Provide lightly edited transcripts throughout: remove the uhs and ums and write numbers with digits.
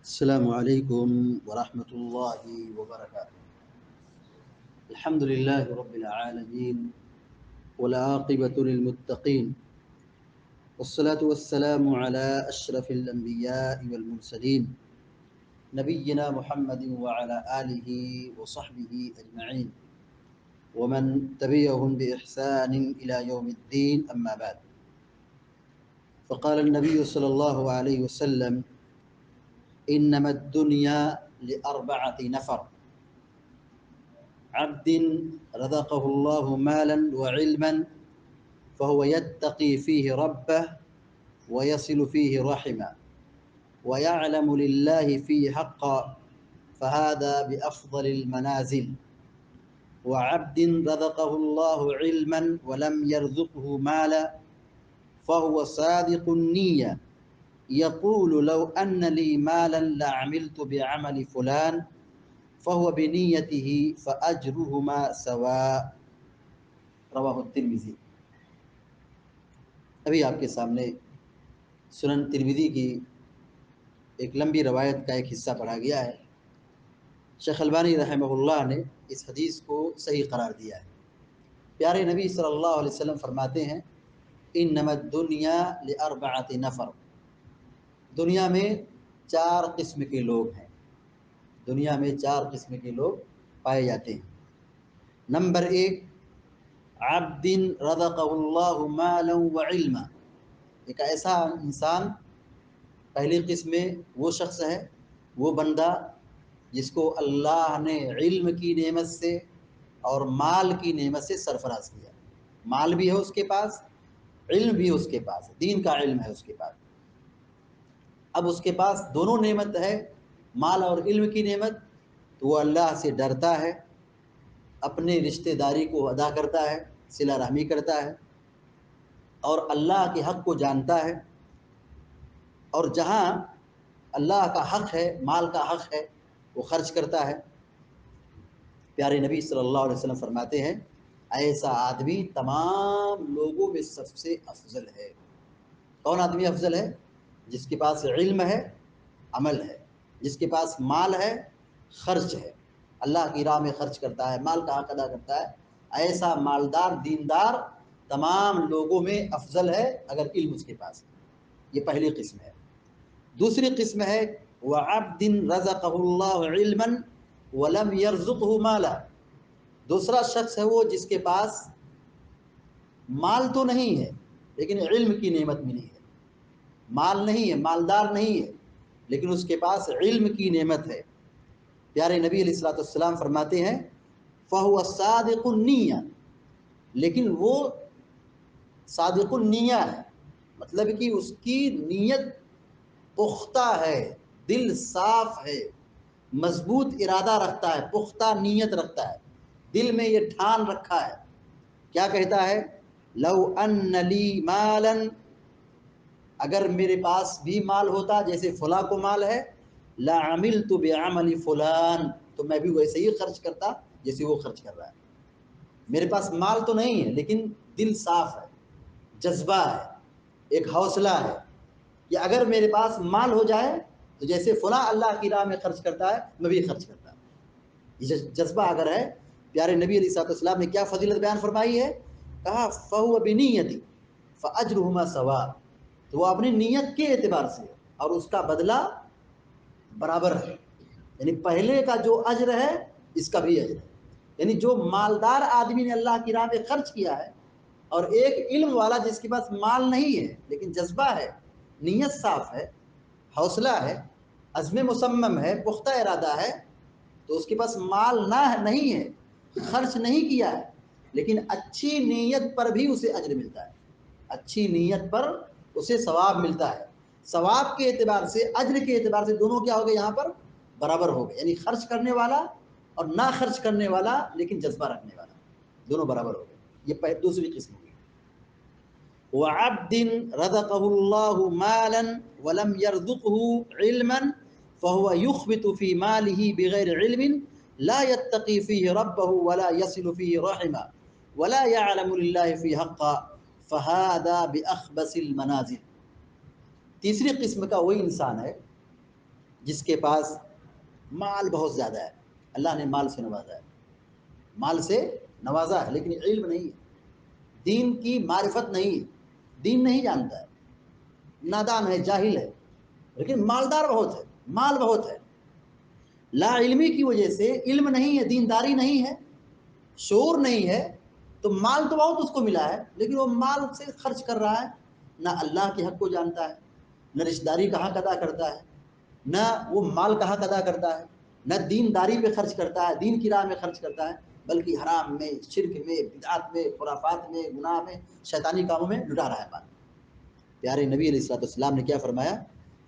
السلام عليكم ورحمة الله وبركاته. الحمد لله رب العالمين والعاقبة للمتقين والصلاة والسلام على أشرف الأنبياء والمرسلين نبينا محمد وعلى آله وصحبه أجمعين ومن تبعهم بإحسان إلى يوم الدين. أما بعد، فقال النبي صلى الله عليه وسلم: إنما الدنيا لأربعة نفر: عبد رزقه الله مالا وعلما فهو يتقي فيه ربه ويصل فيه رحمه ويعلم لله فيه حقا فهذا بأفضل المنازل، وعبد رزقه الله علما ولم يرزقه مالا فهو صادق النية يقول لو أن لي مالا لعملت بعمل فلان فهو بنيته فأجرهما سواء. رواہ الترمذی. ابھی آپ کے سامنے سنن ترمذی کی ایک لمبی روایت کا ایک حصہ پڑھا گیا ہے. شیخ البانی رحمہ اللہ نے اس حدیث کو صحیح قرار دیا ہے. پیارے نبی صلی اللہ علیہ وسلم فرماتے ہیں: انما الدنیا لاربعۃ نفر. دنیا میں 4 قسم کے لوگ ہیں. دنیا میں 4 قسم کے لوگ پائے جاتے ہیں. نمبر 1: عبد رزقہ اللہ مالا وعلما. ایک ایسا انسان، پہلی قسم میں وہ شخص ہے، وہ بندہ جس کو اللہ نے علم کی نعمت سے اور مال کی نعمت سے سرفراز کیا. مال بھی ہے اس کے پاس، علم بھی اس کے پاس، دین کا علم ہے اس کے پاس. اب اس کے پاس دونوں نعمت ہے، مال اور علم کی نعمت، تو وہ اللہ سے ڈرتا ہے، اپنے رشتہ داری کو ادا کرتا ہے، صلہ رحمی کرتا ہے، اور اللہ کے حق کو جانتا ہے، اور جہاں اللہ کا حق ہے، مال کا حق ہے، وہ خرچ کرتا ہے. پیارے نبی صلی اللہ علیہ وسلم فرماتے ہیں: ایسا آدمی تمام لوگوں میں سب سے افضل ہے. کون آدمی افضل ہے؟ جس کے پاس علم ہے، عمل ہے، جس کے پاس مال ہے، خرچ ہے، اللہ کی راہ میں خرچ کرتا ہے، مال کا حق ادا کرتا ہے. ایسا مالدار دیندار تمام لوگوں میں افضل ہے اگر علم اس کے پاس ہے. یہ پہلی قسم ہے. دوسری قسم ہے: وعبد رزقہ اللہ علما ولم یرزقہ مالا. دوسرا شخص ہے وہ جس کے پاس مال تو نہیں ہے لیکن علم کی نعمت ملی ہے. مال نہیں ہے، مالدار نہیں ہے، لیکن اس کے پاس علم کی نعمت ہے. پیارے نبی علیہ الصلوۃ والسلام فرماتے ہیں: فَهُوَ صَادِقُ النِّيَّةِ. لیکن وہ صادق النیہ ہے، مطلب کہ اس کی نیت پختہ ہے، دل صاف ہے، مضبوط ارادہ رکھتا ہے، پختہ نیت رکھتا ہے، دل میں یہ ٹھان رکھا ہے. کیا کہتا ہے؟ لو ان لی مالا، اگر میرے پاس بھی مال ہوتا جیسے فلاں کو مال ہے، لعملت بعمل فلان، تو میں بھی ویسے ہی خرچ کرتا جیسے وہ خرچ کر رہا ہے. میرے پاس مال تو نہیں ہے لیکن دل صاف ہے، جذبہ ہے، ایک حوصلہ ہے کہ اگر میرے پاس مال ہو جائے تو جیسے فلاں اللہ کی راہ میں خرچ کرتا ہے میں بھی خرچ کرتا. یہ جذبہ اگر ہے، پیارے نبی علیہ الصلوۃ والسلام نے کیا فضیلت بیان فرمائی ہے؟ کہا فَهُوَ بِنِيَّتِهِ فَأَجْرُهُمَا سَوَاءٌ. تو وہ اپنی نیت کے اعتبار سے اور اس کا بدلہ برابر ہے. یعنی پہلے کا جو اجر ہے اس کا بھی اجر ہے. یعنی جو مالدار آدمی نے اللہ کی راہ میں خرچ کیا ہے اور ایک علم والا جس کے پاس مال نہیں ہے لیکن جذبہ ہے، نیت صاف ہے، حوصلہ ہے، عزم مصمم ہے، پختہ ارادہ ہے، تو اس کے پاس مال نہیں ہے، خرچ نہیں کیا ہے، لیکن اچھی نیت پر بھی اسے اجر ملتا ہے. اچھی نیت پر اسے ثواب ملتا ہے. ثواب کے اعتبار سے، اجر کے اعتبار سے دونوں کیا ہو گئے یہاں پر؟ برابر ہو گئے. یعنی خرچ کرنے والا اور نہ خرچ کرنے والا لیکن جذبہ رکھنے والا، دونوں برابر ہو گئے. یہ دوسری قسم ہوگی. وَعَبْدٍ رَزَقَهُ اللَّهُ مَالًا وَلَمْ يَرْزُقْهُ عِلْمًا فَهُوَ يُخْبِتُ فِي مَالِهِ بِغَيْرِ عِلْمٍ لَا يَتَّقِي فِيهِ رَبَّهُ وَلَا يَصِلُ فِيهِ رَحِمَهُ وَلَا يَعْلَمُ لِلَّهِ فِيهِ حَقًّا فَهَذَا بِأَخْبَثِ الْمَنَازِلِ. تیسری قسم کا وہی انسان ہے جس کے پاس مال بہت زیادہ ہے، اللہ نے مال سے نوازا ہے، مال سے نوازا ہے، لیکن علم نہیں ہے، دین کی معرفت نہیں ہے، دین نہیں جانتا ہے، نادان ہے، جاہل ہے، لیکن مالدار بہت ہے، مال بہت ہے، لا علمی کی وجہ سے علم نہیں ہے، دینداری نہیں ہے، شعور نہیں ہے، تو مال تو بہت اس کو ملا ہے، لیکن وہ مال سے خرچ کر رہا ہے، نہ اللہ کے حق کو جانتا ہے، نہ رشتہ داری کا حق ادا کرتا ہے، نہ وہ مال کا حق ادا کرتا ہے، نہ دینداری پہ خرچ کرتا ہے، دین کی راہ میں خرچ کرتا ہے، بلکہ حرام میں، شرک میں، بدعات میں، خرافات میں، گناہ میں، شیطانی کاموں میں لٹا رہا ہے مال۔ پیارے نبی علیہ الصلوۃ والسلام نے کیا فرمایا؟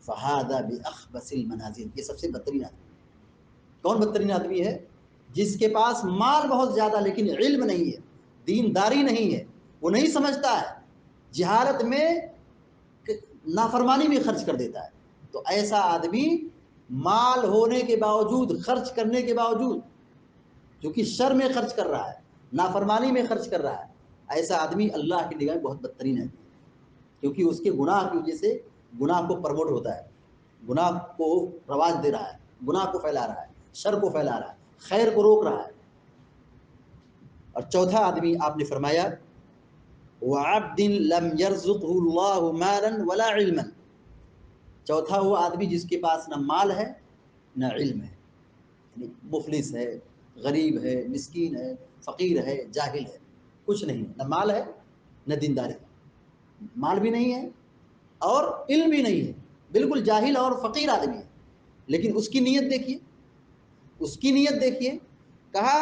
فہذا باخبث المنازل، یہ سب سے بدترین آدمی۔ کون بدترین آدمی ہے؟ جس کے پاس مال بہت زیادہ لیکن علم نہیں ہے، دینداری نہیں ہے، وہ نہیں سمجھتا ہے، جہالت میں نافرمانی میں خرچ کر دیتا ہے۔ تو ایسا آدمی مال ہونے کے باوجود، خرچ کرنے کے باوجود، جو کہ شر میں خرچ کر رہا ہے، نافرمانی میں خرچ کر رہا ہے، ایسا آدمی اللہ کی نگاہ میں بہت بدترین ہے، کیونکہ اس کے گناہ کی وجہ سے گناہ کو پروموٹ ہوتا ہے، گناہ کو رواج دے رہا ہے، گناہ کو پھیلا رہا ہے، شر کو پھیلا رہا ہے، خیر کو روک رہا ہے۔ اور چوتھا آدمی آپ نے فرمایا وعبد لم يرزقه الله مالا ولا علما، چوتھا وہ آدمی جس کے پاس نہ مال ہے نہ علم ہے، یعنی مفلس ہے، غریب ہے، مسکین ہے، فقیر ہے، جاہل ہے، کچھ نہیں، نہ مال ہے نہ دینداری، مال بھی نہیں ہے اور علم بھی نہیں ہے، بالکل جاہل اور فقیر آدمی ہے، لیکن اس کی نیت دیکھیے، اس کی نیت دیکھیے، کہا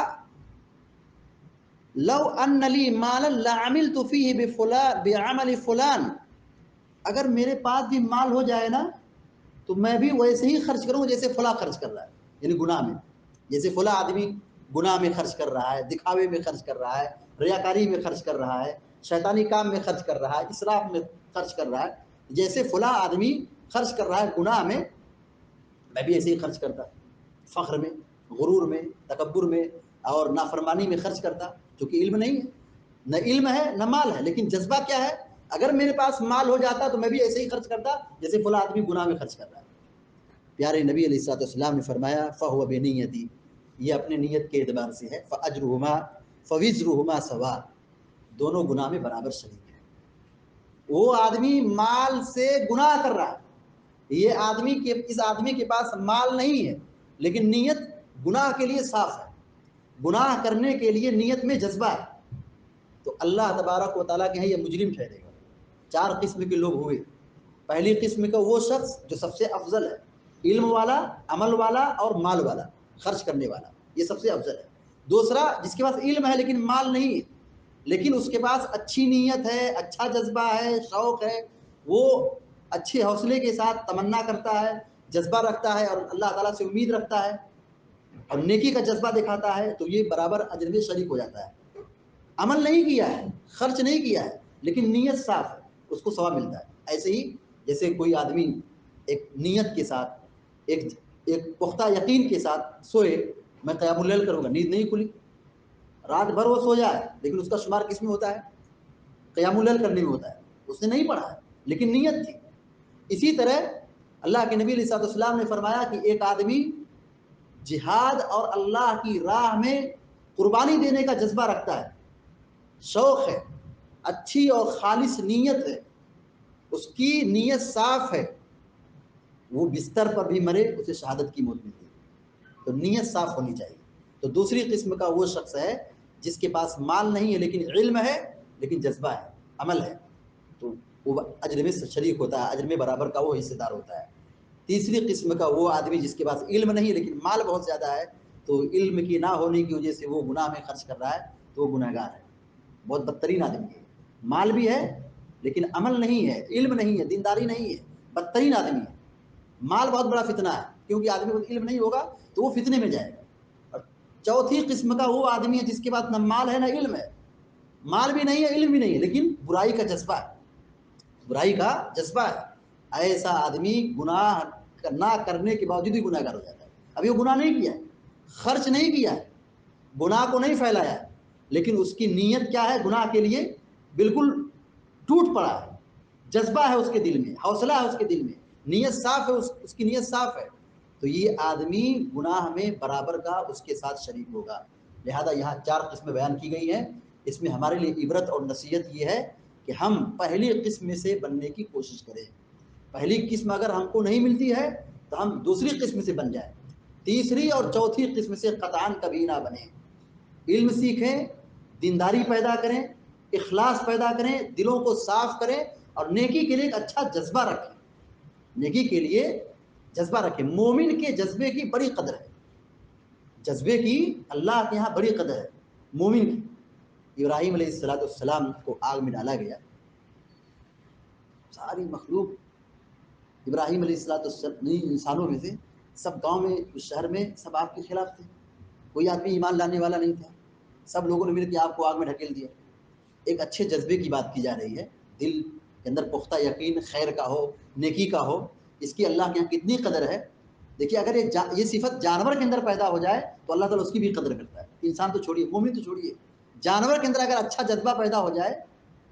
لو ان لی مالا لعملت فیہ بفلان بعمل فلان، اگر میرے پاس بھی مال ہو جائے نا تو میں بھی ویسے ہی خرچ کروں جیسے فلاں خرچ کر رہا ہے، یعنی گناہ میں، جیسے فلاں آدمی گناہ میں خرچ کر رہا ہے، دکھاوے میں خرچ کر رہا ہے، ریاکاری میں خرچ کر رہا ہے، شیطانی کام میں خرچ کر رہا ہے، اسراف میں خرچ کر رہا ہے، جیسے فلاں آدمی خرچ کر رہا ہے گناہ میں بھی ایسے ہی خرچ کرتا، فخر میں، غرور میں، تکبر میں اور نافرمانی میں خرچ کرتا، چونکہ علم نہیں ہے، نہ علم ہے نہ مال ہے، لیکن جذبہ کیا ہے؟ اگر میرے پاس مال ہو جاتا تو میں بھی ایسے ہی خرچ کرتا جیسے فلاں آدمی گناہ میں خرچ کر رہا ہے۔ پیارے نبی علیہ الصلوۃ والسلام نے فرمایا فہو بنیتی، یہ اپنے نیت کے اعتبار سے ہے، فاجرہما فوزرہما سوا، دونوں گناہ میں برابر شریک ہیں۔ وہ آدمی مال سے گناہ کر رہا ہے، اس آدمی کے پاس مال نہیں ہے لیکن نیت گناہ کے لیے صاف ہے، گناہ کرنے کے لیے نیت میں جذبہ ہے، تو اللہ تبارک و تعالیٰ کے ہیں یہ مجرم ٹھہرے گا۔ 4 قسم کے لوگ ہوئے، پہلی قسم کا وہ شخص جو سب سے افضل ہے، علم والا، عمل والا اور مال والا، خرچ کرنے والا، یہ سب سے افضل ہے۔ دوسرا جس کے پاس علم ہے لیکن مال نہیں ہے، لیکن اس کے پاس اچھی نیت ہے، اچھا جذبہ ہے، شوق ہے، وہ اچھے حوصلے کے ساتھ تمنا کرتا ہے، جذبہ رکھتا ہے اور اللہ تعالیٰ سے امید رکھتا ہے اور نیکی کا جذبہ دکھاتا ہے، تو یہ برابر اجر میں شریک ہو جاتا ہے۔ عمل نہیں کیا ہے، خرچ نہیں کیا ہے، لیکن نیت صاف ہے، اس کو ثواب ملتا ہے۔ ایسے ہی جیسے کوئی آدمی ایک نیت کے ساتھ، ایک پختہ یقین کے ساتھ سوئے میں قیام اللیل کروں گا، نیند نہیں کھلی، رات بھر وہ سو جائے لیکن اس کا شمار کس میں ہوتا ہے؟ قیام اللیل کرنے میں ہوتا ہے، اس نے نہیں پڑھا ہے لیکن نیت تھی۔ اسی طرح اللہ کے نبی علیہ الصلوۃ والسلام نے فرمایا کہ ایک آدمی جہاد اور اللہ کی راہ میں قربانی دینے کا جذبہ رکھتا ہے، شوق ہے، اچھی اور خالص نیت ہے، اس کی نیت صاف ہے، وہ بستر پر بھی مرے اسے شہادت کی موت ملتی ہے، تو نیت صاف ہونی چاہیے۔ تو دوسری قسم کا وہ شخص ہے جس کے پاس مال نہیں ہے لیکن علم ہے، لیکن جذبہ ہے، عمل ہے، تو وہ اجر میں شریک ہوتا ہے، اجر میں برابر کا وہ حصے دار ہوتا ہے۔ تیسری قسم کا وہ آدمی جس کے پاس علم نہیں لیکن مال بہت زیادہ ہے، تو علم کی نہ ہونے کی وجہ سے وہ گناہ میں خرچ کر رہا ہے، تو وہ گناہ گار ہے، بہت بدترین آدمی ہے۔ مال بھی ہے لیکن عمل نہیں ہے، علم نہیں ہے، دینداری نہیں ہے، بدترین آدمی ہے۔ مال بہت بڑا فتنہ ہے، کیونکہ آدمی کو علم نہیں ہوگا تو وہ فتنے میں جائے گا۔ اور چوتھی قسم کا وہ آدمی ہے جس کے پاس نہ مال ہے نہ علم ہے، مال بھی نہیں ہے، علم بھی نہیں ہے، لیکن برائی کا جذبہ ہے، برائی کا جذبہ ہے۔ ایسا آدمی گناہ نہ کرنے کے باوجود بھی گناہ گار ہو جاتا ہے۔ ابھی وہ گناہ نہیں کیا ہے، خرچ نہیں کیا ہے، گناہ کو نہیں پھیلایا ہے، لیکن اس کی نیت کیا ہے؟ گناہ کے لیے بالکل ٹوٹ پڑا ہے، جذبہ ہے اس کے دل میں، حوصلہ ہے اس کے دل میں، نیت صاف ہے، اس کی نیت صاف ہے، تو یہ آدمی گناہ میں برابر کا اس کے ساتھ شریک ہوگا۔ لہذا یہاں 4 قسمیں بیان کی گئی ہیں، اس میں ہمارے لیے عبرت اور نصیحت یہ ہے کہ ہم پہلی قسم میں سے بننے کی کوشش کریں۔ پہلی قسم اگر ہم کو نہیں ملتی ہے تو ہم دوسری قسم سے بن جائیں، تیسری اور چوتھی قسم سے قطعاً کبھی نہ بنیں۔ علم سیکھیں، دینداری پیدا کریں، اخلاص پیدا کریں، دلوں کو صاف کریں اور نیکی کے لیے ایک اچھا جذبہ رکھیں۔ نیکی کے لیے جذبہ رکھیں۔ مومن کے جذبے کی بڑی قدر ہے، جذبے کی اللہ کے ہاں بڑی قدر ہے مومن کی۔ ابراہیم علیہ السلام کو آگ میں ڈالا گیا، ساری مخلوق ابراہیم علیہ السلام انسانوں میں سے سب گاؤں میں، اس شہر میں سب آپ کے خلاف تھے، کوئی آدمی ایمان لانے والا نہیں تھا، سب لوگوں نے مل کے آپ کو آگ میں ڈھکیل دیا۔ ایک اچھے جذبے کی بات کی جا رہی ہے، دل کے اندر پختہ یقین خیر کا ہو، نیکی کا ہو، اس کی اللہ کے یہاں کتنی قدر ہے۔ دیکھیے اگر یہ صفت جانور کے اندر پیدا ہو جائے تو اللہ تعالیٰ اس کی بھی قدر کرتا ہے۔ انسان تو چھوڑیے، مومن تو چھوڑیے، جانور کے اندر اگر اچھا جذبہ پیدا ہو جائے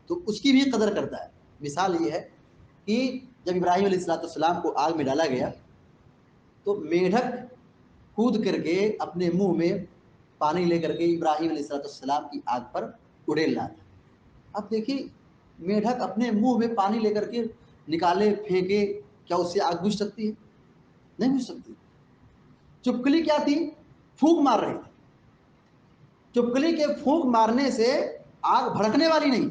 تو اس کی بھی قدر کرتا ہے۔ مثال یہ ہے کہ جب ابراہیم علیہ السلام کو آگ میں ڈالا گیا تو میڈک کود کر کے اپنے منہ میں پانی لے کر کے ابراہیم علیہ السلام کی آگ پر اڑیل رہا تھا۔ اب دیکھیے میڈک اپنے منہ میں پانی لے کر کے نکالے پھینکے، کیا اس سے آگ بجھ سکتی ہے؟ نہیں بجھ سکتی۔ چپکلی کیا تھی؟ پھونک مار رہی تھی۔ چپکلی کے پھونک مارنے سے آگ بھڑکنے والی نہیں،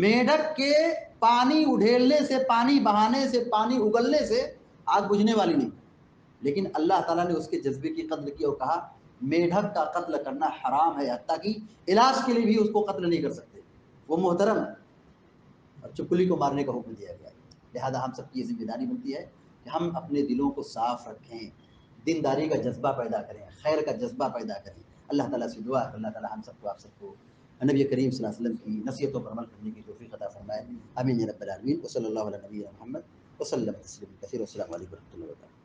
میڈک کے پانی اڑیلنے سے، پانی بہانے سے، پانی اگلنے سے آگ بجھنے والی نہیں۔ لیکن اللہ تعالیٰ نے اس کے جذبے کی قدر کی اور کہا میڈک کا قتل کرنا حرام ہے، حتیٰ کہ علاج کے لیے بھی اس کو قتل نہیں کر سکتے، وہ محترم ہے، اور چپکلی کو مارنے کا حکم دیا گیا ہے۔ لہذا ہم سب کی یہ ذمہ داری بنتی ہے کہ ہم اپنے دلوں کو صاف رکھیں، دینداری کا جذبہ پیدا کریں، خیر کا جذبہ پیدا کریں۔ اللہ تعالیٰ سے دعا ہے، اللہ تعالیٰ ہم سب کو، آپ سب کو نبی کریم صلی اللہ علیہ وسلم کی نصیحتوں پر عمل کرنے کی توفیق عطا فرمائے۔ آمین یا رب العالمین۔ وصلی اللہ علی نبینا محمد وسلم تسلیما کثیرا۔ السلام علیکم و رحمۃ اللہ وبرکاتہ۔